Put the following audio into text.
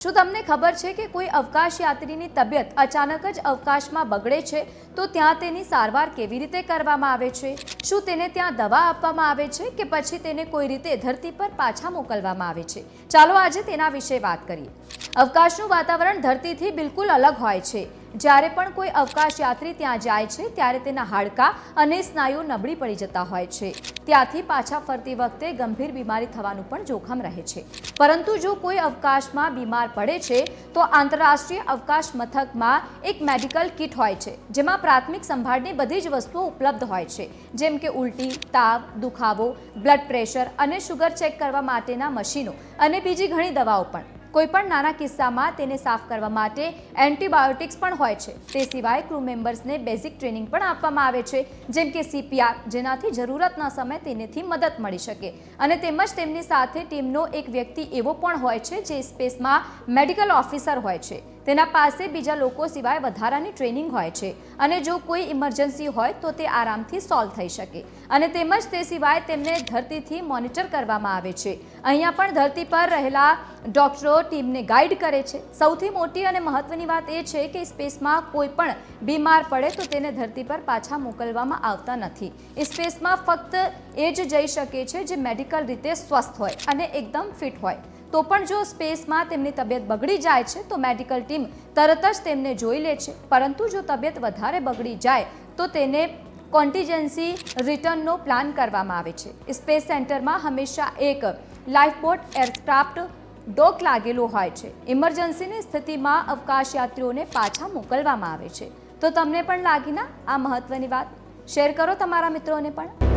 શું તમને ખબર છે કે કોઈ અવકાશ યાત્રીની તબિયત અચાનક જ અવકાશમાં બગડે છે તો ત્યાં તેની સારવાર કેવી રીતે કરવામાં આવે છે? શું તેને ત્યાં દવા આપવામાં આવે છે કે પછી તેને કોઈ રીતે ધરતી પર પાછા મોકલવામાં આવે છે? ચાલો આજે તેના વિશે વાત કરીએ. અવકાશનું વાતાવરણ ધરતીથી બિલકુલ અલગ હોય છે. જ્યારે પણ કોઈ અવકાશ યાત્રી ત્યાં જાય છે ત્યારે તેના હાડકાં અને સ્નાયુઓ નબળી પડી જતા હોય છે. ત્યાંથી પાછા ફરતી વખતે ગંભીર બીમારી થવાનું પણ જોખમ રહે છે. પરંતુ જો કોઈ અવકાશમાં બીમાર પડે છે તો આંતરરાષ્ટ્રીય અવકાશ મથકમાં એક મેડિકલ કિટ હોય છે, જેમાં પ્રાથમિક સંભાળની બધી જ વસ્તુઓ ઉપલબ્ધ હોય છે, જેમ કે ઉલટી, તાવ, દુખાવો, બ્લડ પ્રેશર અને શુગર ચેક કરવા માટેના મશીનો અને બીજી ઘણી દવાઓ પણ. કોઈપણ નાના કિસ્સામાં તેને સાફ કરવા માટે એન્ટીબાયોટિક્સ પણ હોય છે. તે સિવાય ક્રૂ મેમ્બર્સને બેઝિક ટ્રેનિંગ પણ આપવામાં આવે છે, જેમ કે CPR, જેનાથી જરૂરતના સમયે તેનેથી મદદ મળી શકે. અને તેમજ તેમની સાથે ટીમનો એક વ્યક્તિ એવો પણ હોય છે જે સ્પેસમાં મેડિકલ ઓફિસર હોય છે. તેના પાસે બીજા લોકો સિવાય વધારાની ટ્રેનિંગ હોય છે અને જો કોઈ ઇમરજન્સી હોય તો તે આરામથી સોલ્વ થઈ શકે. અને તેમજ તે સિવાય તેમને ધરતીથી મોનિટર કરવામાં આવે છે. અહીંયા પણ ધરતી પર રહેલા ડોક્ટરો ટીમને ગાઈડ કરે છે. સૌથી મોટી અને મહત્વની વાત એ છે કે સ્પેસમાં કોઈ પણ બીમાર પડે તો તેને ધરતી પર પાછા મોકલવામાં આવતા નથી. સ્પેસમાં ફક્ત એ જ જઈ શકે છે જે મેડિકલ રીતે સ્વસ્થ હોય અને એકદમ ફિટ હોય. તો પણ જો સ્પેસમાં તેમની તબિયત બગડી જાય છે તો મેડિકલ ટીમ તરત જ તેમને જોઈ લે છે. પરંતુ જો તબિયત વધારે બગડી જાય તો તેને કોન્ટિજન્સી રિટર્નનો પ્લાન કરવામાં આવે છે. સ્પેસ સેન્ટરમાં હંમેશા એક લાઇફબોટ એરક્રાફ્ટ ડોક લાગેલો હોય છે. ઇમરજન્સીની સ્થિતિમાં અવકાશ યાત્રીઓને પાછા મોકલવામાં આવે છે. તો તમને પણ લાગી ના આ મહત્વની વાત? શેર કરો તમારા મિત્રોને પણ.